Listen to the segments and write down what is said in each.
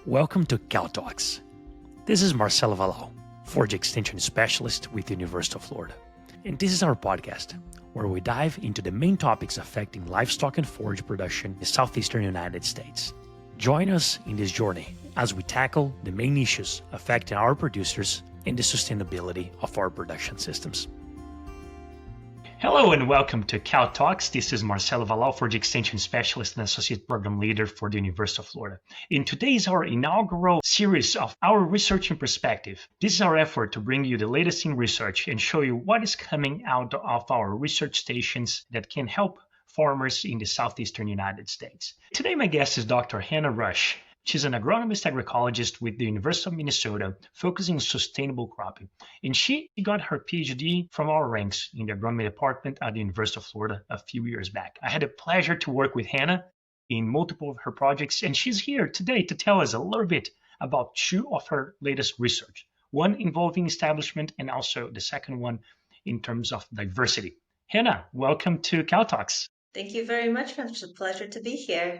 Welcome to Cow Talks. This is Marcelo Wallau, Forage Extension Specialist with the University of Florida. And this is our podcast, where we dive into the main topics affecting livestock and forage production in the southeastern United States. Join us in this journey as we tackle the main issues affecting our producers and the sustainability of our production systems. Hello and welcome to Cow Talks. This is Marcelo Wallau, Forage Extension Specialist and Associate Program Leader for the University of Florida. And today is our inaugural series of our Research in Perspective. This is our effort to bring you the latest in research and show you what is coming out of our research stations that can help farmers in the southeastern United States. Today my guest is Dr. Hannah Rush. She's an agronomist agroecologist with the University of Minnesota, focusing on sustainable cropping. And she got her PhD from our ranks in the agronomy department at the University of Florida a few years back. I had the pleasure to work with Hannah in multiple of her projects, and she's here today to tell us a little bit about two of her latest research, one involving establishment and also the second one in terms of diversity. Hannah, welcome to Cow Talks. Thank you very much. It's a pleasure to be here.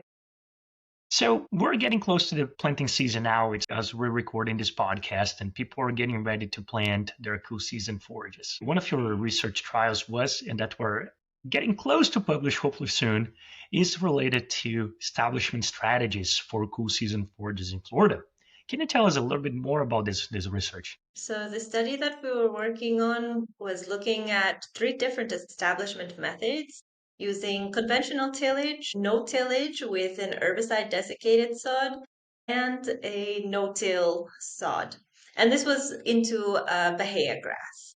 So we're getting close to the planting season now as we're recording this podcast, and people are getting ready to plant their cool season forages. One of your research trials was, and that we're getting close to publish hopefully soon, is related to establishment strategies for cool season forages in Florida. Can you tell us a little bit more about this research? So the study that we were working on was looking at 3 different establishment methods using conventional tillage, no tillage with an herbicide desiccated sod, and a no-till sod. And this was into Bahia grass.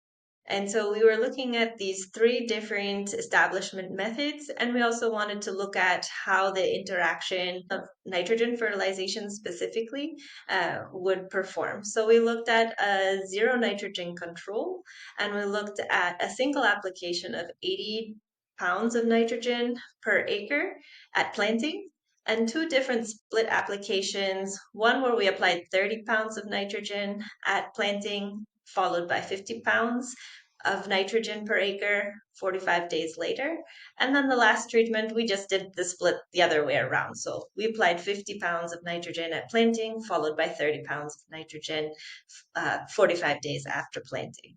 And so we were looking at these 3 different establishment methods, and we also wanted to look at how the interaction of nitrogen fertilization specifically would perform. So we looked at a zero nitrogen control, and we looked at a single application of 80 pounds of nitrogen per acre at planting, and 2 different split applications, one where we applied 30 pounds of nitrogen at planting, followed by 50 pounds of nitrogen per acre 45 days later. And then the last treatment, we just did the split the other way around. So we applied 50 pounds of nitrogen at planting, followed by 30 pounds of nitrogen 45 days after planting.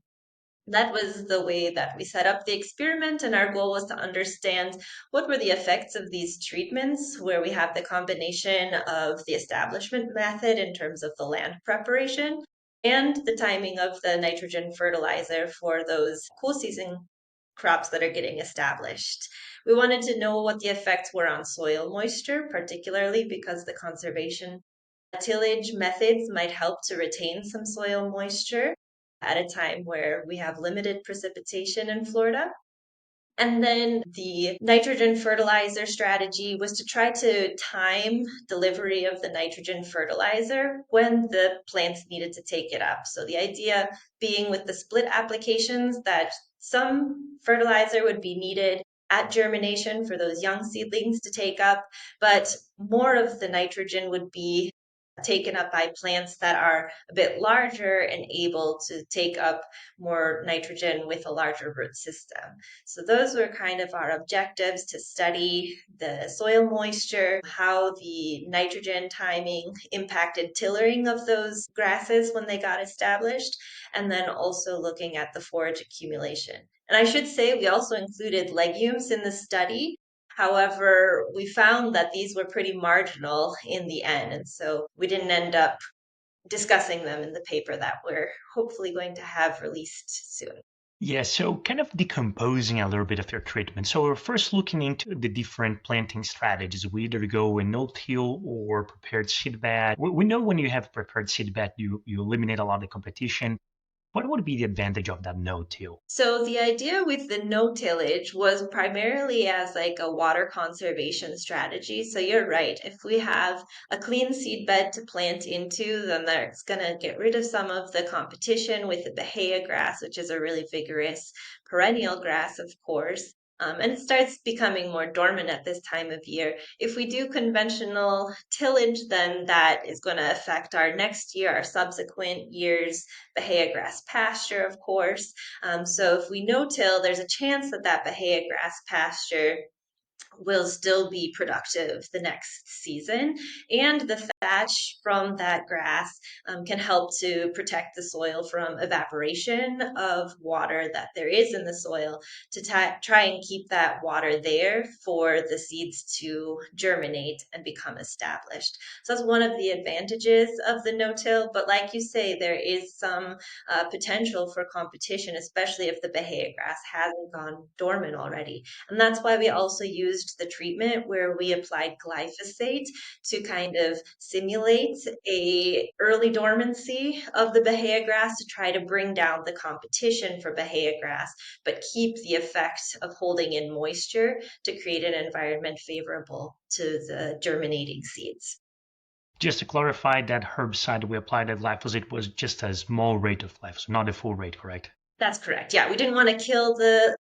That was the way that we set up the experiment, and our goal was to understand what were the effects of these treatments, where we have the combination of the establishment method in terms of the land preparation and the timing of the nitrogen fertilizer for those cool season crops that are getting established. We wanted to know what the effects were on soil moisture, particularly because the conservation tillage methods might help to retain some soil moisture at a time where we have limited precipitation in Florida. And then the nitrogen fertilizer strategy was to try to time delivery of the nitrogen fertilizer when the plants needed to take it up. So the idea being with the split applications that some fertilizer would be needed at germination for those young seedlings to take up, but more of the nitrogen would be taken up by plants that are a bit larger and able to take up more nitrogen with a larger root system. So those were kind of our objectives, to study the soil moisture, how the nitrogen timing impacted tillering of those grasses when they got established, and then also looking at the forage accumulation. And I should say we also included legumes in the study. However, we found that these were pretty marginal in the end, and so we didn't end up discussing them in the paper that we're hopefully going to have released soon. Yeah, so kind of decomposing a little bit of your treatment. So we're first looking into the different planting strategies. We either go in no-till or prepared seed bed. We know when you have prepared seed bed, you eliminate a lot of the competition. What would be the advantage of that no-till? So the idea with the no tillage was primarily as like a water conservation strategy. So you're right. If we have a clean seed bed to plant into, then that's going to get rid of some of the competition with the Bahia grass, which is a really vigorous perennial grass, of course. And it starts becoming more dormant at this time of year. If we do conventional tillage, then that is going to affect our next year, our subsequent years, Bahia grass pasture, of course. So if we no-till, there's a chance that that Bahia grass pasture will still be productive the next season. And the thatch from that grass can help to protect the soil from evaporation of water that there is in the soil to try and keep that water there for the seeds to germinate and become established. So that's one of the advantages of the no-till. But like you say, there is some potential for competition, especially if the Bahia grass hasn't gone dormant already. And that's why we also used the treatment where we applied glyphosate to kind of simulate a early dormancy of the Bahia grass to try to bring down the competition for Bahia grass, but keep the effect of holding in moisture to create an environment favorable to the germinating seeds. Just to clarify, that herbicide we applied at glyphosate was just a small rate of glyphosate, not a full rate, correct? That's correct. Yeah, we didn't want to kill the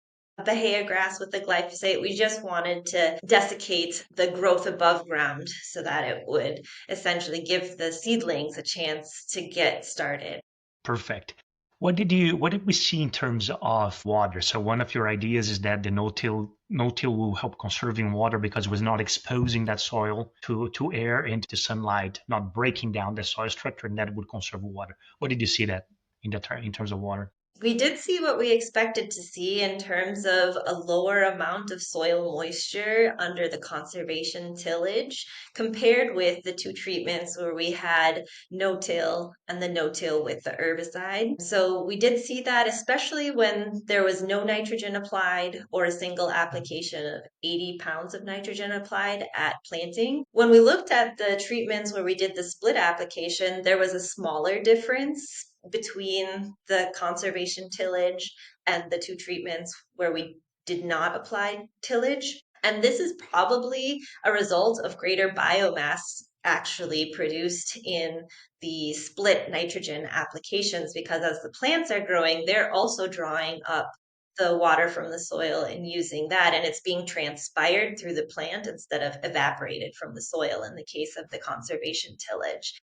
Bahia grass with the glyphosate. We just wanted to desiccate the growth above ground so that it would essentially give the seedlings a chance to get started. Perfect. What did we see in terms of water? So one of your ideas is that the no-till will help conserving water because it was not exposing that soil to air and to sunlight, not breaking down the soil structure, and that would conserve water. What did you see that in terms of water? We did see what we expected to see in terms of a lower amount of soil moisture under the conservation tillage compared with the two treatments where we had no-till and the no-till with the herbicide. So we did see that, especially when there was no nitrogen applied or a single application of 80 pounds of nitrogen applied at planting. When we looked at the treatments where we did the split application, there was a smaller difference between the conservation tillage and the two treatments where we did not apply tillage. And this is probably a result of greater biomass actually produced in the split nitrogen applications because as the plants are growing, they're also drawing up the water from the soil and using that, and it's being transpired through the plant instead of evaporated from the soil in the case of the conservation tillage.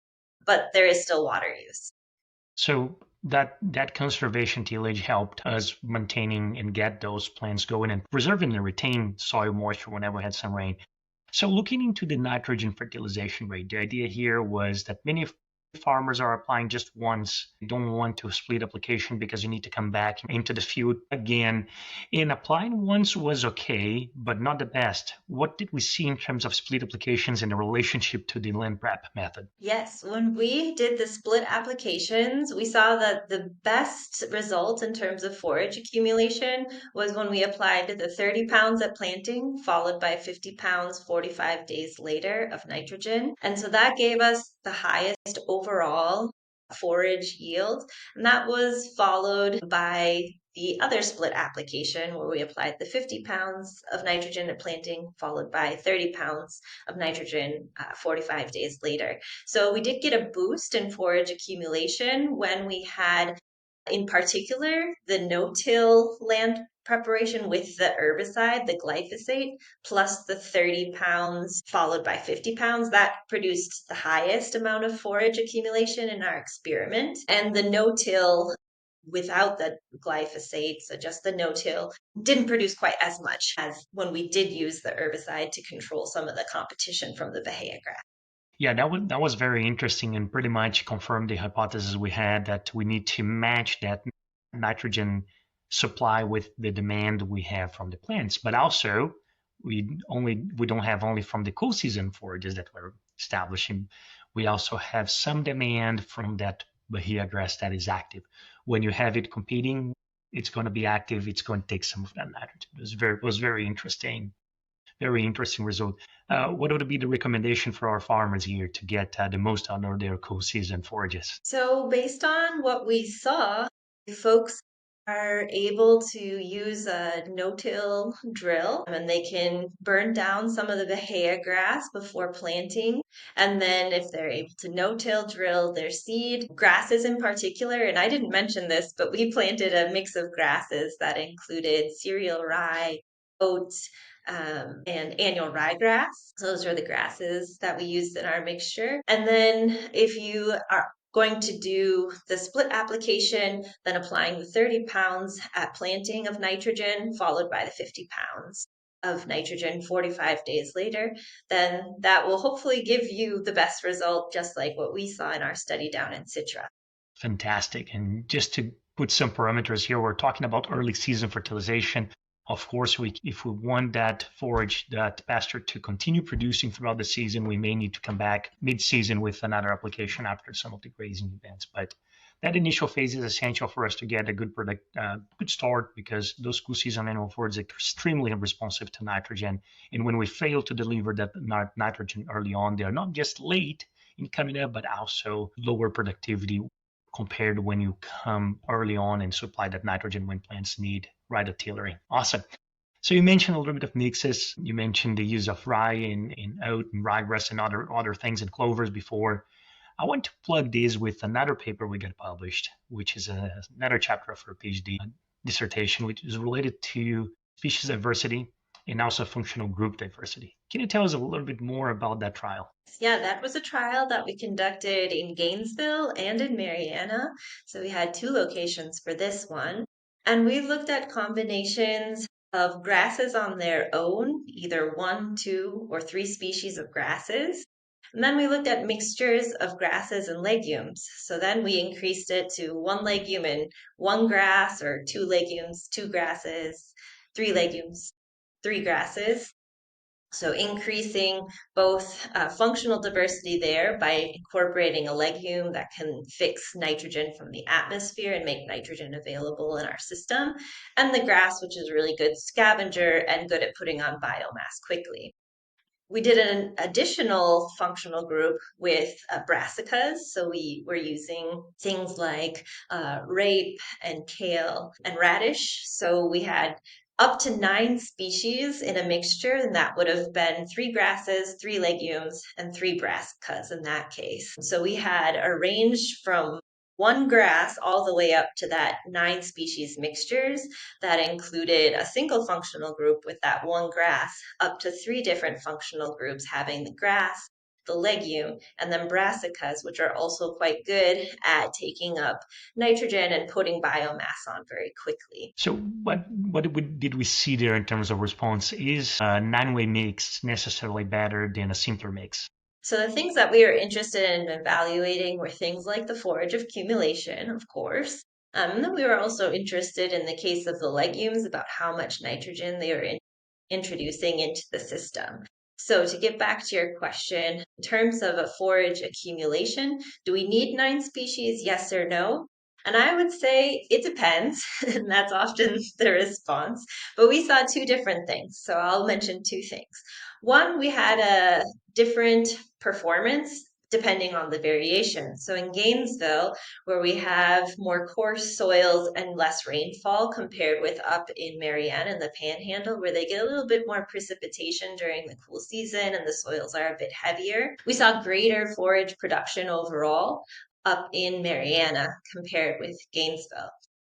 But there is still water use. So that conservation tillage helped us maintaining and get those plants going and preserving and retain soil moisture whenever we had some rain. So looking into the nitrogen fertilization rate, the idea here was that many farmers are applying just once. They don't want to split application because you need to come back into the field again. And applying once was okay, but not the best. What did we see in terms of split applications and the relationship to the land prep method? Yes, when we did the split applications, we saw that the best result in terms of forage accumulation was when we applied the 30 pounds at planting, followed by 50 pounds 45 days later of nitrogen. And so that gave us the highest overall forage yield. And that was followed by the other split application where we applied the 50 pounds of nitrogen at planting, followed by 30 pounds of nitrogen 45 days later. So we did get a boost in forage accumulation when we had, in particular, the no-till land preparation with the herbicide, the glyphosate, plus the 30 pounds followed by 50 pounds. That produced the highest amount of forage accumulation in our experiment. And the no-till without the glyphosate, so just the no-till, didn't produce quite as much as when we did use the herbicide to control some of the competition from the Bahia grass. Yeah, that was very interesting and pretty much confirmed the hypothesis we had that we need to match that nitrogen supply with the demand we have from the plants. But also we don't have only from the cool season forages that we're establishing. We also have some demand from that Bahia grass that is active. When you have it competing, it's going to be active. It's going to take some of that nitrogen. It was very interesting. Very interesting result. What would be the recommendation for our farmers here to get the most out of their cool season forages? So, based on what we saw, folks are able to use a no-till drill and they can burn down some of the Bahia grass before planting. And then, if they're able to no-till drill their seed, grasses in particular, and I didn't mention this, but we planted a mix of grasses that included cereal rye, oats, and annual ryegrass. Those are the grasses that we used in our mixture. And then if you are going to do the split application, then applying the 30 pounds at planting of nitrogen, followed by the 50 pounds. of nitrogen 45 days later, then that will hopefully give you the best result, just like what we saw in our study down in Citra. Fantastic. And just to put some parameters here, we're talking about early season fertilization. Of course, if we want that forage, that pasture to continue producing throughout the season, we may need to come back mid-season with another application after some of the grazing events. But that initial phase is essential for us to get a good good start, because those cool season annual forages are extremely responsive to nitrogen. And when we fail to deliver that nitrogen early on, they are not just late in coming up, but also lower productivity compared to when you come early on and supply that nitrogen when plants need right at tillering. Awesome. So you mentioned a little bit of mixes. You mentioned the use of rye and oat and ryegrass and other things and clovers before. I want to plug this with another paper we got published, which is another chapter of our PhD dissertation, which is related to species diversity and also functional group diversity. Can you tell us a little bit more about that trial? Yeah, that was a trial that we conducted in Gainesville and in Marianna. So we had two locations for this one. And we looked at combinations of grasses on their own, either one, two, or three species of grasses. And then we looked at mixtures of grasses and legumes. So then we increased it to one legume and one grass, or two legumes, two grasses, three legumes, three grasses. So increasing both functional diversity there by incorporating a legume that can fix nitrogen from the atmosphere and make nitrogen available in our system, and the grass, which is a really good scavenger and good at putting on biomass quickly. We did an additional functional group with brassicas. So we were using things like rape and kale and radish. So we had up to 9 species in a mixture, and that would have been 3 grasses, 3 legumes, and 3 brassicas in that case. So we had a range from one grass all the way up to that 9 species mixtures that included a single functional group with that one grass, up to 3 different functional groups having the grass, the legume, and then brassicas, which are also quite good at taking up nitrogen and putting biomass on very quickly. So did we see there in terms of response? Is a 9-way mix necessarily better than a simpler mix? So the things that we were interested in evaluating were things like the forage of accumulation, of course. And then we were also interested in the case of the legumes about how much nitrogen they are introducing into the system. So to get back to your question, in terms of a forage accumulation, do we need 9 species? Yes or no? And I would say it depends, and that's often the response. But we saw 2 different things. So I'll mention 2 things. One, we had a different performance depending on the variation. So in Gainesville, where we have more coarse soils and less rainfall compared with up in Marianna and the Panhandle, where they get a little bit more precipitation during the cool season and the soils are a bit heavier, we saw greater forage production overall up in Marianna compared with Gainesville.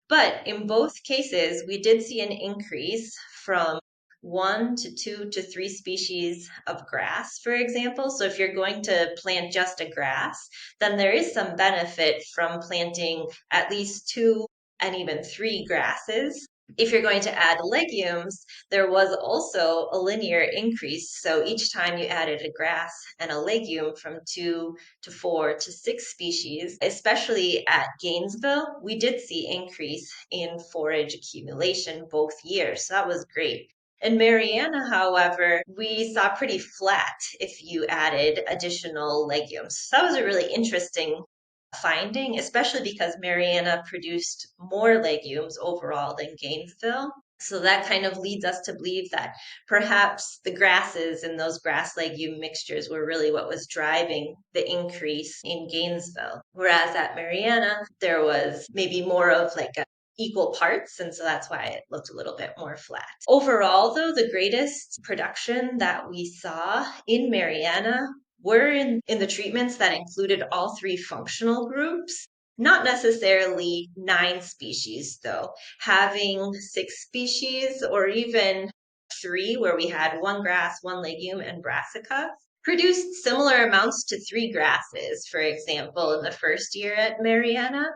But in both cases, we did see an increase from 1 to 2 to 3 species of grass, for example. So if you're going to plant just a grass, then there is some benefit from planting at least 2 and even 3 grasses. If you're going to add legumes, there was also a linear increase. So each time you added a grass and a legume from 2 to 4 to 6 species, especially at Gainesville, we did see increase in forage accumulation both years. So that was great. In Marianna, however, we saw pretty flat if you added additional legumes. So that was a really interesting finding, especially because Marianna produced more legumes overall than Gainesville. So that kind of leads us to believe that perhaps the grasses and those grass legume mixtures were really what was driving the increase in Gainesville. Whereas at Marianna, there was maybe more of like a equal parts, and so that's why it looked a little bit more flat. Overall, though, the greatest production that we saw in Marianna were in the treatments that included all 3 functional groups. Not necessarily 9 species, though. Having 6 species or even 3, where we had 1 grass, 1 legume, and brassica, produced similar amounts to 3 grasses, for example, in the first year at Marianna.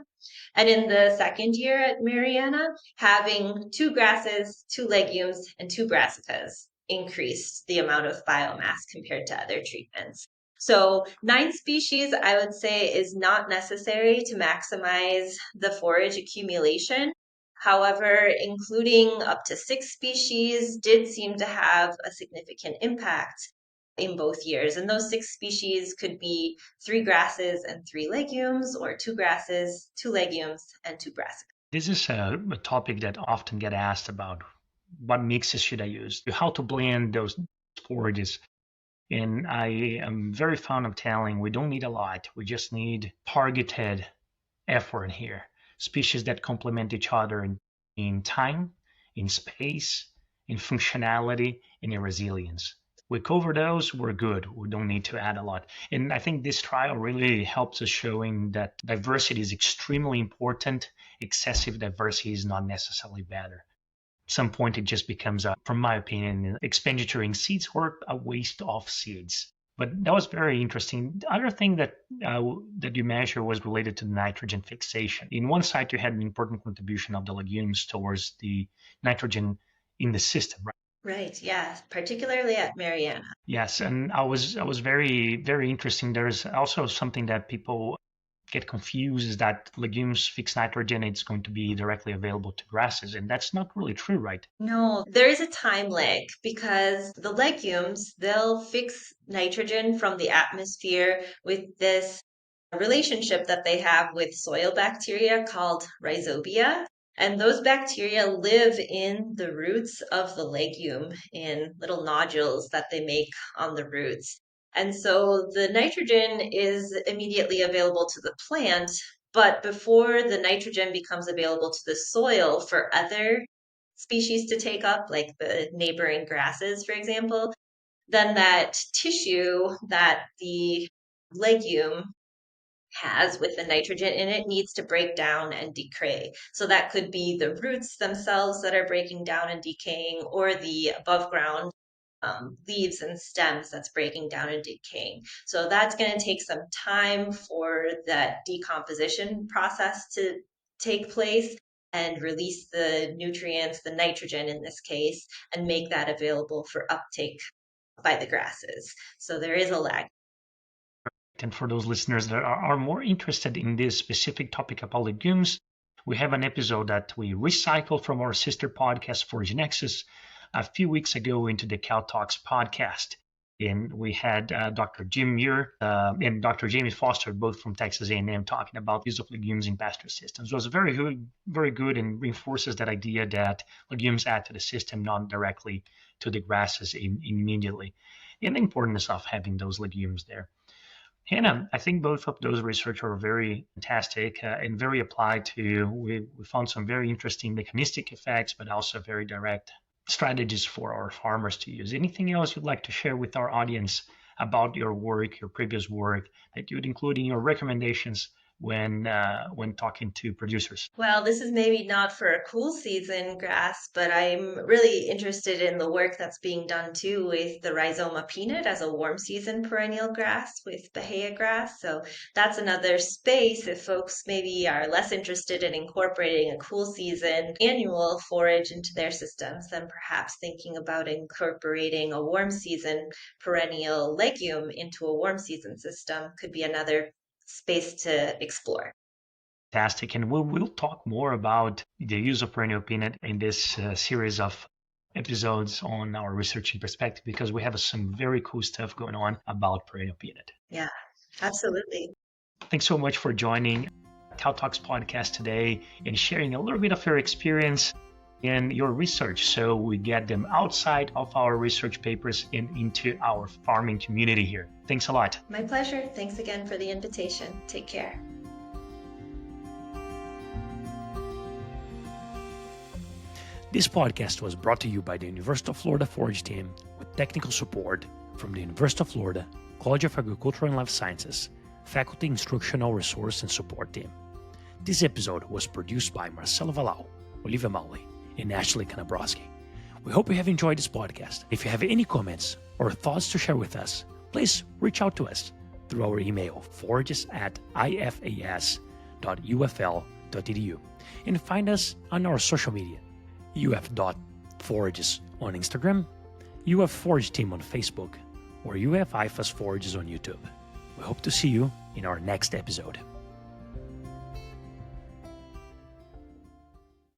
And in the second year at Marianna, having 2 grasses, 2 legumes, and 2 brassicas. increased the amount of biomass compared to other treatments. So 9 species, I would say, is not necessary to maximize the forage accumulation. However, including up to 6 species did seem to have a significant impact in both years. And those 6 species could be 3 grasses and 3 legumes, or 2 grasses, 2 legumes, and 2 grasses. This is a topic that often get asked about. What mixes should I use? How to blend those forages? And I am very fond of telling we don't need a lot. We just need targeted effort here. Species that complement each other in time, in space, in functionality, and in resilience. We cover those, we're good. We don't need to add a lot. And I think this trial really helps us showing that diversity is extremely important. Excessive diversity is not necessarily better. At some point, it just becomes, from my opinion, expenditure in seeds or a waste of seeds. But that was very interesting. The other thing that you measure was related to nitrogen fixation. In one side, you had an important contribution of the legumes towards the nitrogen in the system, right? Right, yeah, particularly at Mariana. Yes, and I was very, very interesting. There's also something that people get confused is that legumes fix nitrogen, it's going to be directly available to grasses, and that's not really true, right? No, there is a time lag because the legumes, they'll fix nitrogen from the atmosphere with this relationship that they have with soil bacteria called rhizobia. And those bacteria live in the roots of the legume in little nodules that they make on the roots. And so the nitrogen is immediately available to the plant, but before the nitrogen becomes available to the soil for other species to take up, like the neighboring grasses, for example, then that tissue that the legume has with the nitrogen in it needs to break down and decay. So that could be the roots themselves that are breaking down and decaying, or the above ground leaves and stems that's breaking down and decaying. So that's going to take some time for that decomposition process to take place and release the nutrients, the nitrogen in this case, and make that available for uptake by the grasses. So there is a lag. And for those listeners that are more interested in this specific topic about legumes, we have an episode that we recycled from our sister podcast, Forage Nexus, a few weeks ago into the Cow Talks podcast. And we had Dr. Jim Muir and Dr. Jamie Foster, both from Texas A&M, talking about use of legumes in pasture systems. It was very good, and reinforces that idea that legumes add to the system, not directly to the grasses immediately, and the importance of having those legumes there. Hannah, I think both of those research are very fantastic and very applied to, we found some very interesting mechanistic effects, but also very direct strategies for our farmers to use. Anything else you'd like to share with our audience about your work, your previous work, that you'd include in your recommendations when talking to producers? Well, this is maybe not for a cool season grass, but I'm really interested in the work that's being done too with the rhizoma peanut as a warm season perennial grass with Bahia grass. So that's another space if folks maybe are less interested in incorporating a cool season annual forage into their systems, then perhaps thinking about incorporating a warm season perennial legume into a warm season system could be another space to explore. Fantastic. And we'll talk more about the use of perennial peanut in this series of episodes on our research in perspective, because we have some very cool stuff going on about perennial peanut. Yeah, absolutely. Thanks so much for joining Cow Talks podcast today and sharing a little bit of your experience in your research, so we get them outside of our research papers and into our farming community here. Thanks a lot. My pleasure. Thanks again for the invitation. Take care. This podcast was brought to you by the University of Florida Forage team with technical support from the University of Florida College of Agriculture and Life Sciences, Faculty Instructional Resource and Support Team. This episode was produced by Marcelo Wallau, Olivia Mowley, and Ashley Kanabrowski. We hope you have enjoyed this podcast. If you have any comments or thoughts to share with us, please reach out to us through our email, forages@ifas.ufl.edu, and find us on our social media, uf.forages on Instagram, UF Forage team on Facebook, or UF IFAS Forages on YouTube. We hope to see you in our next episode.